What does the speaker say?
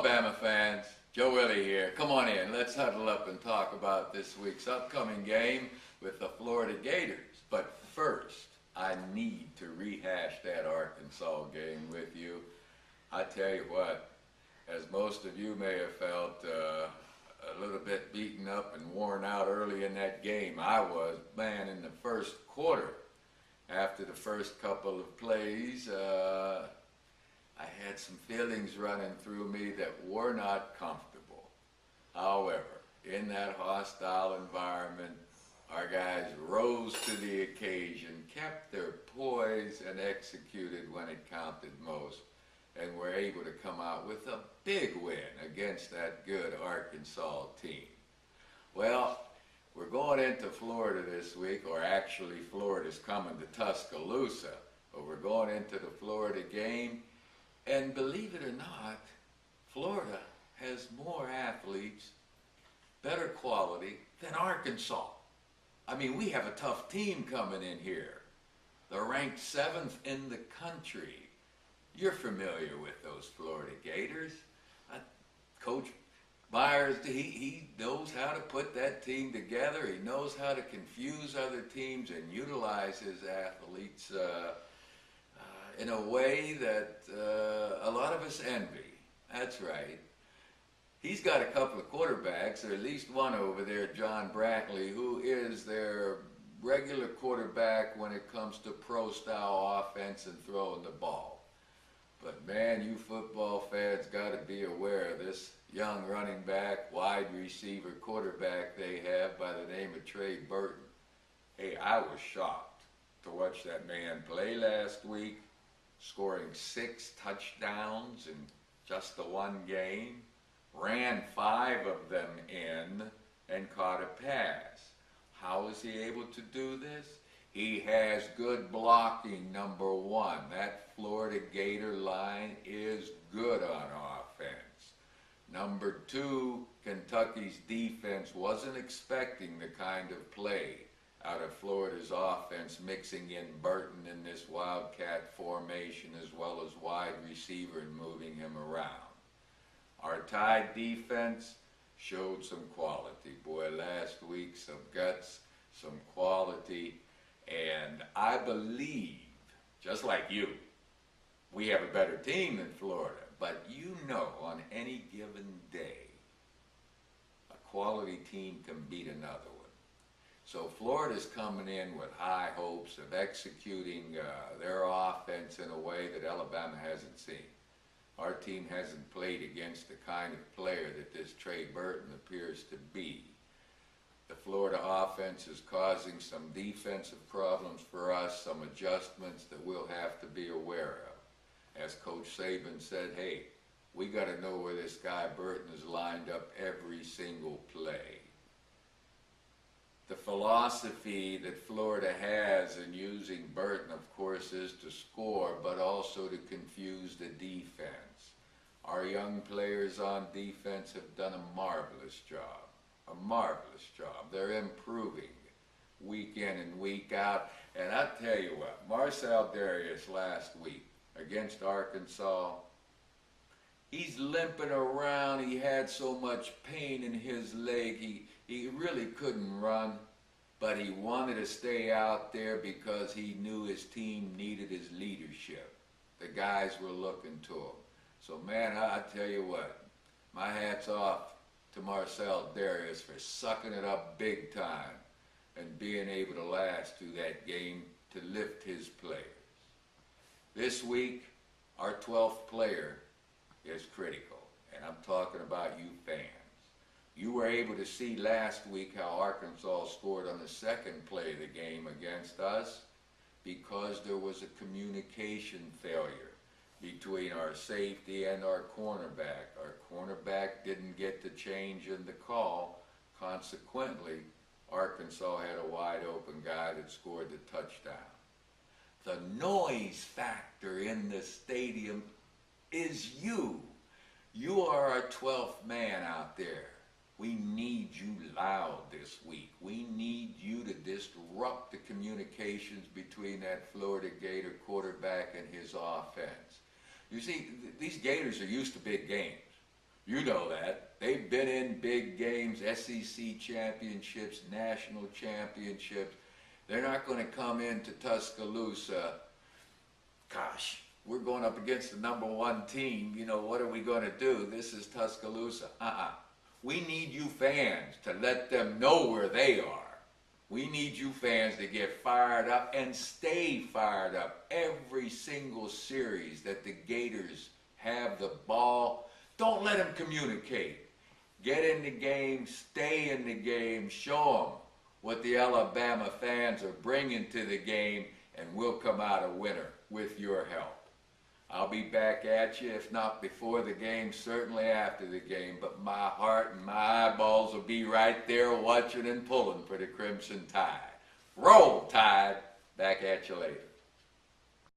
Bama fans, Joe Willie here. Come on in, let's huddle up and talk about this week's upcoming game with the Florida Gators. But first, I need to rehash that Arkansas game with you. I tell you what, as most of you may have felt a little bit beaten up and worn out early in that game, I was, man, in the first quarter. After the first couple of plays, I had some feelings running through me that were not comfortable. However, in that hostile environment, our guys rose to the occasion, kept their poise, and executed when it counted most, and were able to come out with a big win against that good Arkansas team. Well, we're going into Florida this week, or actually Florida's coming to Tuscaloosa, but we're going into the Florida game. And believe it or not, Florida has more athletes, better quality than Arkansas. I mean, we have a tough team coming in here. They're ranked 7th in the country. You're familiar with those Florida Gators. Coach Myers, he knows how to put that team together. He knows how to confuse other teams and utilize his athletes in a way that a lot of us envy. That's right. He's got a couple of quarterbacks, or at least one over there, John Brantley, who is their regular quarterback when it comes to pro-style offense and throwing the ball. But man, you football fans got to be aware of this young running back, wide receiver, quarterback they have by the name of Trey Burton. Hey, I was shocked to watch that man play last week, scoring 6 touchdowns in just the one game, ran 5 of them in, and caught a pass. How is he able to do this? He has good blocking, number one. That Florida Gator line is good on offense. Number 2, Kentucky's defense wasn't expecting the kind of play out of Florida's offense, mixing in Burton in this wildcat formation as well as wide receiver and moving him around. Our Tide defense showed some quality. Boy, last week, some guts, some quality, and I believe, just like you, we have a better team than Florida, but you know on any given day, a quality team can beat another one. So Florida's coming in with high hopes of executing their offense in a way that Alabama hasn't seen. Our team hasn't played against the kind of player that this Trey Burton appears to be. The Florida offense is causing some defensive problems for us, some adjustments that we'll have to be aware of. As Coach Saban said, hey, we got to know where this guy Burton is lined up every single play. The philosophy that Florida has in using Burton, of course, is to score, but also to confuse the defense. Our young players on defense have done a marvelous job. A marvelous job. They're improving week in and week out. And I tell you what, Marcel Darius last week against Arkansas, he's limping around. He had so much pain in his leg. He really couldn't run, but he wanted to stay out there because he knew his team needed his leadership. The guys were looking to him. So man, I tell you what, my hat's off to Marcel Darius for sucking it up big time and being able to last through that game to lift his players. This week, our 12th player is critical, and I'm talking about you fans. You were able to see last week how Arkansas scored on the second play of the game against us because there was a communication failure between our safety and our cornerback. Our cornerback didn't get the change in the call. Consequently, Arkansas had a wide open guy that scored the touchdown. The noise factor in the stadium is you. You are our 12th man out there. We need you loud this week. We need you to disrupt the communications between that Florida Gator quarterback and his offense. You see, these Gators are used to big games. You know that. They've been in big games, SEC championships, national championships. They're not going to come into Tuscaloosa, gosh, we're going up against the #1 team. You know, what are we going to do? This is Tuscaloosa. We need you fans to let them know where they are. We need you fans to get fired up and stay fired up every single series that the Gators have the ball. Don't let them communicate. Get in the game, stay in the game, show them what the Alabama fans are bringing to the game, and we'll come out a winner with your help. I'll be back at you, if not before the game, certainly after the game, but my heart and my eyeballs will be right there watching and pulling for the Crimson Tide. Roll Tide! Back at you later.